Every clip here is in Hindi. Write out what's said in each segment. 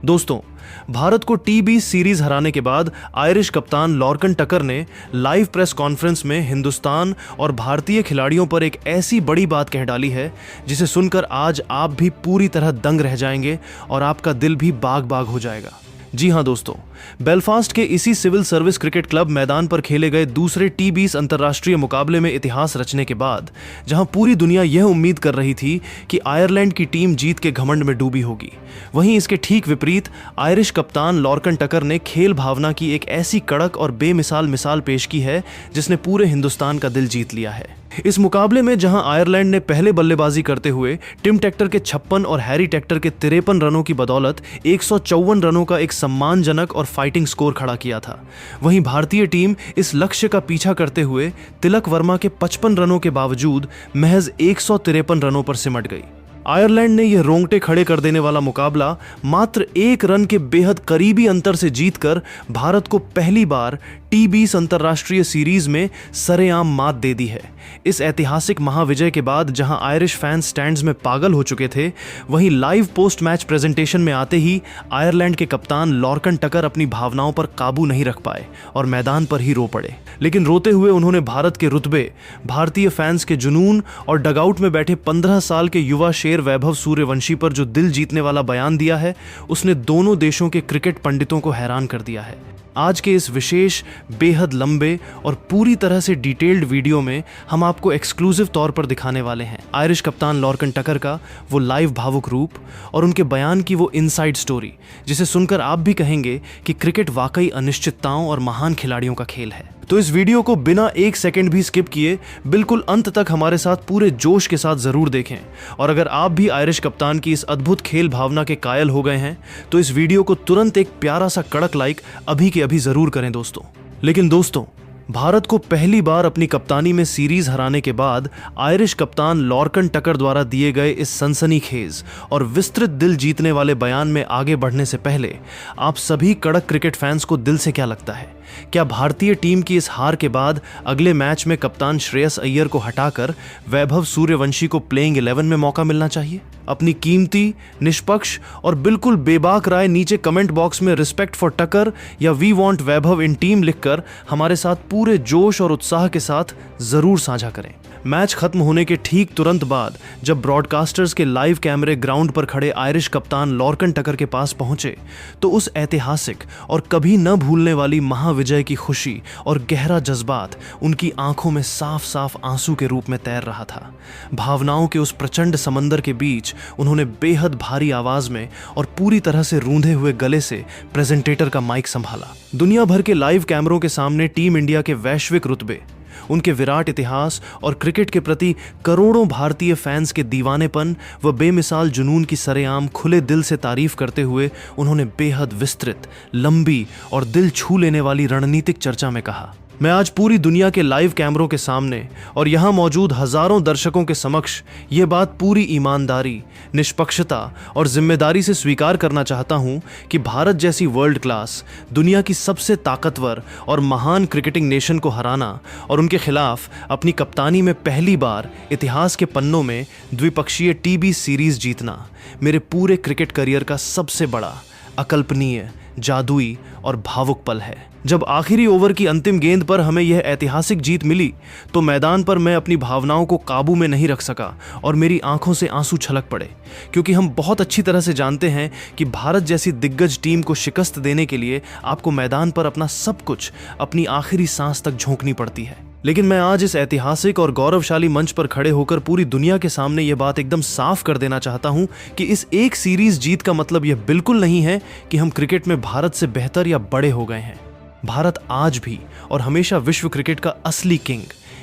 दोस्तों, भारत को टी20 सीरीज हराने के बाद आयरिश कप्तान लॉर्कन टकर ने लाइव प्रेस कॉन्फ्रेंस में हिंदुस्तान और भारतीय खिलाड़ियों पर एक ऐसी बड़ी बात कह डाली है जिसे सुनकर आज आप भी पूरी तरह दंग रह जाएंगे और आपका दिल भी बाग बाग हो जाएगा। जी हां दोस्तों, बेलफास्ट के इसी सिविल सर्विस क्रिकेट क्लब मैदान पर खेले गए दूसरे टी20 अंतर्राष्ट्रीय मुकाबले में इतिहास रचने के बाद जहां पूरी दुनिया यह उम्मीद कर रही थी कि आयरलैंड की टीम जीत के घमंड में डूबी होगी, वहीं इसके ठीक विपरीत आयरिश कप्तान लॉर्कन टकर ने खेल भावना की एक ऐसी कड़क और बेमिसाल मिसाल पेश की है जिसने पूरे हिंदुस्तान का दिल जीत लिया है। इस मुकाबले में जहां आयरलैंड ने पहले बल्लेबाजी करते हुए टिम टेक्टर के 56 और हैरी टेक्टर के 53 रनों की बदौलत 154 रनों का एक सम्मानजनक और फाइटिंग स्कोर खड़ा किया था, वहीं भारतीय टीम इस लक्ष्य का पीछा करते हुए तिलक वर्मा के 55 रनों के बावजूद महज 153 रनों पर सिमट गई। आयरलैंड ने यह रोंगटे खड़े कर देने वाला मुकाबला मात्र 1 रन के बेहद करीबी अंतर से जीतकर भारत को पहली बार टी20 अंतर्राष्ट्रीय सीरीज में सरेआम मात दे दी है। इस ऐतिहासिक महाविजय के बाद जहां आयरिश फैंस स्टैंड्स में पागल हो चुके थे, वहीं लाइव पोस्ट मैच प्रेजेंटेशन में आते ही आयरलैंड के कप्तान लॉर्कन टकर अपनी भावनाओं पर काबू नहीं रख पाए और मैदान पर ही रो पड़े। लेकिन रोते हुए उन्होंने भारत के रुतबे, भारतीय फैंस के जुनून और डगआउट में बैठे 15 साल के युवा शेर वैभव सूर्यवंशी पर जो दिल जीतने वाला बयान दिया है, उसने दोनों देशों के क्रिकेट पंडितों को हैरान कर दिया है। आज के इस विशेष, बेहद लंबे और पूरी तरह से डिटेल्ड वीडियो में हम आपको एक्सक्लूसिव तौर पर दिखाने वाले हैं आयरिश कप्तान लॉर्कन टकर का वो लाइव भावुक रूप और उनके बयान की वो इनसाइड स्टोरी जिसे सुनकर आप भी कहेंगे कि क्रिकेट वाकई अनिश्चितताओं और महान खिलाड़ियों का खेल है। तो इस वीडियो को बिना 1 सेकंड भी स्किप किए बिल्कुल अंत तक हमारे साथ पूरे जोश के साथ जरूर देखें। और अगर आप भी आयरिश कप्तान की इस अद्भुत खेल भावना के कायल हो गए हैं तो इस वीडियो को तुरंत एक प्यारा सा कड़क लाइक अभी के अभी जरूर करें दोस्तों। लेकिन दोस्तों, भारत को पहली बार अपनी कप्तानी में सीरीज हराने के बाद आयरिश कप्तान लॉर्कन टकर द्वारा दिए गए इस सनसनीखेज और विस्तृत दिल जीतने वाले बयान में आगे बढ़ने से पहले आप सभी कड़क क्रिकेट फैंस को दिल से क्या लगता है? क्या भारतीय टीम की इस हार के बाद अगले मैच में कप्तान श्रेयस अय्यर को हटाकर वैभव सूर्यवंशी को प्लेइंग 11 में मौका मिलना चाहिए? अपनी कीमती, निष्पक्ष और बिल्कुल बेबाक राय नीचे कमेंट बॉक्स में रिस्पेक्ट फॉर टकर या we want Vaibhav in team लिखकर हमारे साथ पूरे जोश और उत्साह के साथ जरूर साझा करें। मैच खत्म होने के ठीक तुरंत बाद जब ब्रॉडकास्टर्स के लाइव कैमरे ग्राउंड पर खड़े आयरिश कप्तान लॉर्कन टकर के पास पहुंचे तो उस ऐतिहासिक और कभी न भूलने वाली महाविजय की खुशी और गहरा जज्बात उनकी आंखों में साफ साफ आंसू के रूप में तैर रहा था। भावनाओं के उस प्रचंड समंदर के बीच उन्होंने बेहद भारी आवाज में और पूरी तरह से रूंधे हुए गले से प्रेजेंटेटर का माइक संभाला। दुनिया भर के लाइव कैमरों के सामने टीम इंडिया के वैश्विक रुतबे, उनके विराट इतिहास और क्रिकेट के प्रति करोड़ों भारतीय फैंस के दीवानेपन व बेमिसाल जुनून की सरेआम खुले दिल से तारीफ करते हुए उन्होंने बेहद विस्तृत, लंबी और दिल छू लेने वाली रणनीतिक चर्चा में कहा, मैं आज पूरी दुनिया के लाइव कैमरों के सामने और यहां मौजूद हजारों दर्शकों के समक्ष ये बात पूरी ईमानदारी, निष्पक्षता और जिम्मेदारी से स्वीकार करना चाहता हूं कि भारत जैसी वर्ल्ड क्लास, दुनिया की सबसे ताकतवर और महान क्रिकेटिंग नेशन को हराना और उनके खिलाफ अपनी कप्तानी में पहली बार इतिहास के पन्नों में द्विपक्षीय टी20 सीरीज जीतना मेरे पूरे क्रिकेट करियर का सबसे बड़ा, अकल्पनीय, जादुई और भावुक पल है। जब आखिरी ओवर की अंतिम गेंद पर हमें यह ऐतिहासिक जीत मिली तो मैदान पर मैं अपनी भावनाओं को काबू में नहीं रख सका और मेरी आंखों से आंसू छलक पड़े, क्योंकि हम बहुत अच्छी तरह से जानते हैं कि भारत जैसी दिग्गज टीम को शिकस्त देने के लिए आपको मैदान पर अपना सब कुछ, अपनी आखिरी सांस तक झोंकनी पड़ती है। लेकिन मैं आज इस ऐतिहासिक और गौरवशाली मंच पर खड़े होकर पूरी दुनिया के सामने यह बात एकदम साफ कर देना चाहता हूं कि इस एक सीरीज जीत का मतलब यह बिल्कुल नहीं है कि हम क्रिकेट में भारत से बेहतर या बड़े हो गए हैं। भारत आज भी और हमेशा विश्व क्रिकेट का असली किंग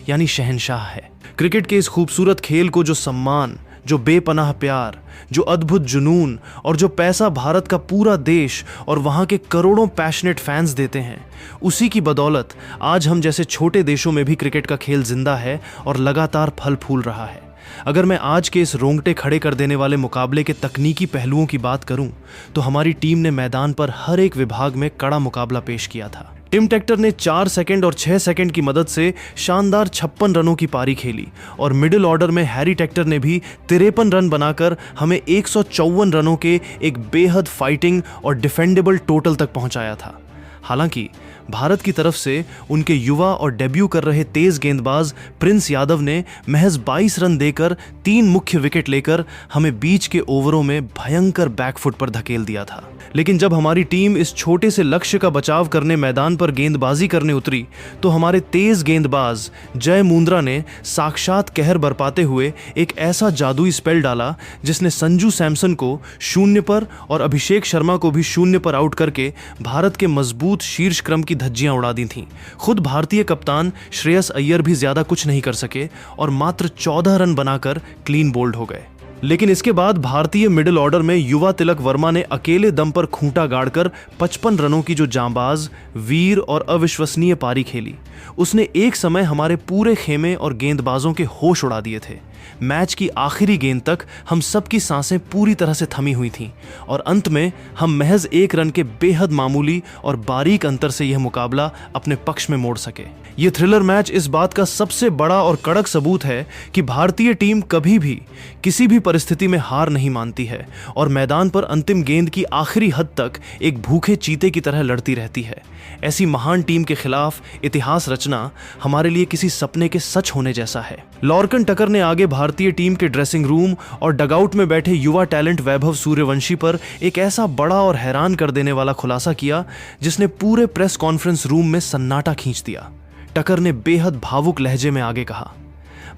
यानी शहंशाह है। क्रिकेट के इस खूबसूरत खेल को जो सम्मान, जो बेपनाह प्यार, जो अद्भुत जुनून और जो पैसा भारत का पूरा देश और वहां के करोड़ों पैशनेट फैंस देते हैं, उसी की बदौलत आज हम जैसे छोटे देशों में भी क्रिकेट का खेल जिंदा है और लगातार फल फूल रहा है। अगर मैं आज के इस रोंगटे खड़े कर देने वाले मुकाबले के तकनीकी पहलुओं की बात करूं तो हमारी टीम ने मैदान पर हर एक विभाग में कड़ा मुकाबला पेश किया था। टिम टेक्टर ने 4 सेकंड और 6 सेकंड की मदद से शानदार 56 रनों की पारी खेली और मिडिल ऑर्डर में हैरी टेक्टर ने भी 53 रन बनाकर हमें 154 रनों के एक बेहद फाइटिंग और डिफेंडेबल टोटल तक पहुंचाया था। हालांकि भारत की तरफ से उनके युवा और डेब्यू कर रहे तेज गेंदबाज प्रिंस यादव ने महज 22 रन देकर 3 मुख्य विकेट लेकर हमें बीच के ओवरों में भयंकर बैकफुट पर धकेल दिया था। लेकिन जब हमारी टीम इस छोटे से लक्ष्य का बचाव करने मैदान पर गेंदबाजी करने उतरी तो हमारे तेज गेंदबाज जय मुंद्रा ने साक्षात कहर बरपाते हुए एक ऐसा जादुई स्पेल डाला जिसने संजू सैमसन को 0 पर और अभिषेक शर्मा को भी 0 पर आउट करके भारत के मजबूत शीर्ष क्रम की धज्जियां उड़ा दी थीं। खुद भारतीय कप्तान श्रेयस अय्यर भी ज्यादा कुछ नहीं कर सके और मात्र 14 रन बनाकर क्लीन बोल्ड हो गए। लेकिन इसके बाद भारतीय मिडिल ऑर्डर में युवा तिलक वर्मा ने अकेले दम पर खूंटा गाड़कर 55 रनों की जो जांबाज, वीर और अविश्वसनीय पारी खेली, उसने एक समय हमारे पूरे खेमे और गेंदबाजों के होश उड़ा दिए थे। मैच की आखिरी गेंद तक हम सबकी सांसें पूरी तरह से थमी हुई थीं और अंत में हम महज 1 रन के बेहद मामूली और बारीक अंतर से यह मुकाबला अपने पक्ष में मोड़ सके। यह थ्रिलर मैच इस बात का सबसे बड़ा और कड़क सबूत है कि भारतीय टीम कभी भी किसी भी परिस्थिति में हार नहीं मानती है और मैदान पर अंतिम गेंद की आखिरी हद तक एक भूखे चीते की तरह लड़ती रहती है। ऐसी महान टीम के खिलाफ इतिहास रचना हमारे लिए किसी सपने के सच होने जैसा है। लॉर्कन टकर ने आगे भारतीय टीम के ड्रेसिंग रूम और डगआउट में बैठे युवा टैलेंट वैभव सूर्यवंशी पर एक ऐसा बड़ा और हैरान कर देने वाला खुलासा किया जिसने पूरे प्रेस कॉन्फ्रेंस रूम में सन्नाटा खींच दिया। टकर ने बेहद भावुक लहजे में आगे कहा,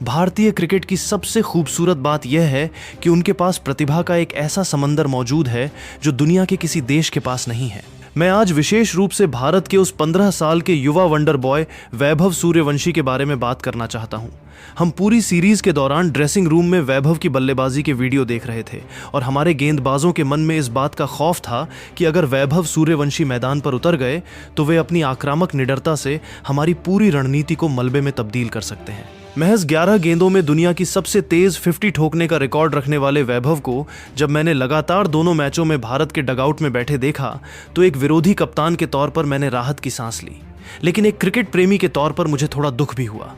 भारतीय क्रिकेट की सबसे खूबसूरत बात यह है कि उनके पास प्रतिभा का एक ऐसा समंदर मौजूद है जो दुनिया के किसी देश के पास नहीं है। मैं आज विशेष रूप से भारत के उस 15 साल के युवा वंडर बॉय वैभव सूर्यवंशी के बारे में बात करना चाहता हूं। हम पूरी सीरीज के दौरान ड्रेसिंग रूम में वैभव की बल्लेबाजी के वीडियो देख रहे थे और हमारे गेंदबाजों के मन में इस बात का खौफ था कि अगर वैभव सूर्यवंशी मैदान पर उतर गए तो वे अपनी आक्रामक निडरता से हमारी पूरी रणनीति को मलबे में तब्दील कर सकते हैं। महज 11 गेंदों में दुनिया की सबसे तेज 50 ठोकने का रिकॉर्ड रखने वाले वैभव को जब मैंने लगातार दोनों मैचों में भारत के डगआउट में बैठे देखा तो एक विरोधी कप्तान के तौर पर मैंने राहत की सांस ली, लेकिन एक क्रिकेट प्रेमी के तौर पर मुझे थोड़ा दुख भी हुआ।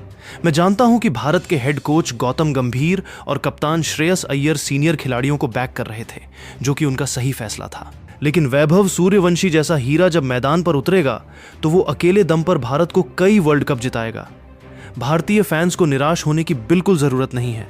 मैं जानता हूं कि भारत के हेड कोच गौतम गंभीर और कप्तान श्रेयस अय्यर सीनियर खिलाड़ियों को बैक कर रहे थे, जो कि उनका सही फैसला था। लेकिन वैभव सूर्यवंशी जैसा हीरा जब मैदान पर उतरेगा तो वो अकेले दम पर भारत को कई वर्ल्ड कप जिताएगा। भारतीय फैंस को निराश होने की बिल्कुल जरूरत नहीं है।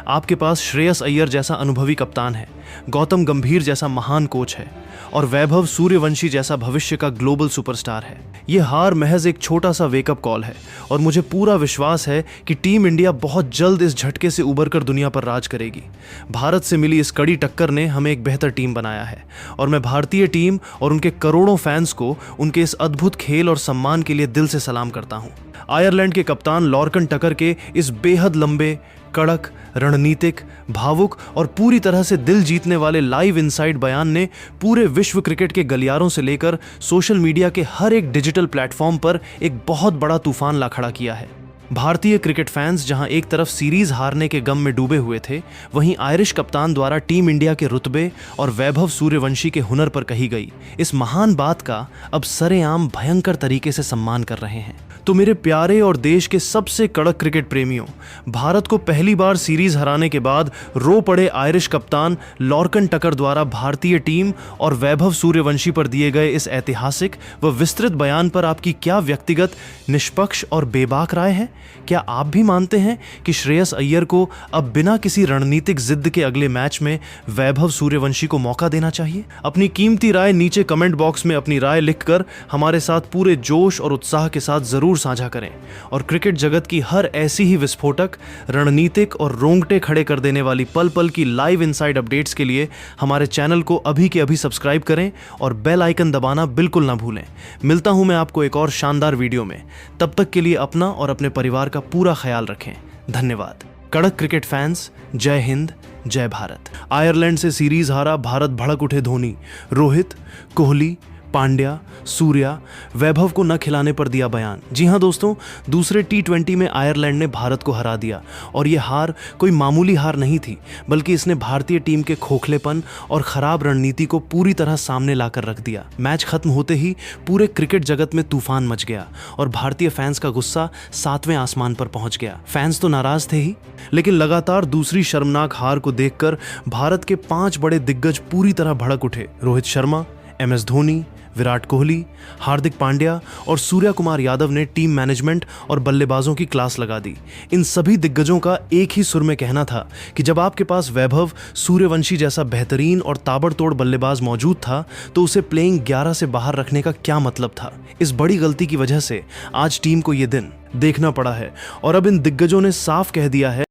आपके पास श्रेयस अय्यर जैसा अनुभवी कप्तान है, गौतम गंभीर जैसा महान कोच है और वैभव सूर्यवंशी जैसा भविष्य का ग्लोबल सुपरस्टार है। यह हार महज एक छोटा सा वेकअप कॉल है और मुझे पूरा विश्वास है कि टीम इंडिया बहुत जल्द इस झटके से उबरकर दुनिया पर राज करेगी। भारत से मिली इस कड़ी टक्कर ने हमें एक बेहतर टीम बनाया है और मैं भारतीय टीम और उनके करोड़ों फैंस को उनके इस अद्भुत खेल और सम्मान के लिए दिल से सलाम करता हूं। आयरलैंड के कप्तान लॉर्कन टकर के इस बेहद लंबे, कड़क, रणनीतिक, भावुक और पूरी तरह से दिल जीतने वाले लाइव इनसाइड बयान ने पूरे विश्व क्रिकेट के गलियारों से लेकर सोशल मीडिया के हर एक डिजिटल प्लेटफॉर्म पर एक बहुत बड़ा तूफान ला खड़ा किया है। भारतीय क्रिकेट फैंस जहां एक तरफ सीरीज हारने के गम में डूबे हुए थे, वहीं आयरिश कप्तान द्वारा टीम इंडिया के रुतबे और वैभव सूर्यवंशी के हुनर पर कही गई इस महान बात का अब सरेआम भयंकर तरीके से सम्मान कर रहे हैं। तो मेरे प्यारे और देश के सबसे कड़क क्रिकेट प्रेमियों, भारत को पहली बार सीरीज हराने के बाद रो पड़े आयरिश कप्तान लॉर्कन टकर द्वारा भारतीय टीम और वैभव सूर्यवंशी पर दिए गए इस ऐतिहासिक व विस्तृत बयान पर आपकी क्या व्यक्तिगत, निष्पक्ष और बेबाक राय है? क्या आप भी मानते हैं कि श्रेयस अय्यर को अब बिना किसी रणनीतिक जिद के अगले मैच में वैभव सूर्यवंशी को मौका देना चाहिए? अपनी कीमती राय नीचे कमेंट बॉक्स में अपनी राय लिखकर हमारे साथ पूरे जोश और उत्साह के साथ जरूर साझा करें और क्रिकेट जगत की हर ऐसी ही विस्फोटक, रणनीतिक और रोंगटे खड़े कर देने वाली पल पल की लाइव इनसाइड अपडेट्स के लिए हमारे चैनल को अभी के अभी सब्सक्राइब करें और बेल आइकन दबाना बिल्कुल ना भूलें। मिलता हूं मैं आपको एक और शानदार वीडियो में। तब तक के लिए अपना और अपने परिवार का पूरा ख्याल रखें। धन्यवाद। कड़क क्रिकेट फैंस, जय हिंद, जय भारत। आयरलैंड से सीरीज हारा भारत, भड़क उठे धोनी, रोहित, कोहली, पांड्या, सूर्या, वैभव को न खिलाने पर दिया बयान। जी हां दोस्तों, दूसरे T20 में आयरलैंड ने भारत को हरा दिया और ये हार कोई मामूली हार नहीं थी, बल्कि इसने भारतीय टीम के खोखलेपन और खराब रणनीति को पूरी तरह सामने लाकर रख दिया। मैच खत्म होते ही पूरे क्रिकेट जगत में तूफान मच गया और भारतीय फैंस का गुस्सा 7वें आसमान पर पहुंच गया। फैंस तो नाराज थे ही, लेकिन लगातार दूसरी शर्मनाक हार को देखकर भारत के 5 बड़े दिग्गज पूरी तरह भड़क उठे। रोहित शर्मा, MS धोनी, विराट कोहली, हार्दिक पांड्या और सूर्या कुमार यादव ने टीम मैनेजमेंट और बल्लेबाजों की क्लास लगा दी। इन सभी दिग्गजों का एक ही सुर में कहना था कि जब आपके पास वैभव सूर्यवंशी जैसा बेहतरीन और ताबड़तोड़ बल्लेबाज मौजूद था तो उसे प्लेइंग 11 से बाहर रखने का क्या मतलब था। इस बड़ी गलती की वजह से आज टीम को ये दिन देखना पड़ा है और अब इन दिग्गजों ने साफ कह दिया है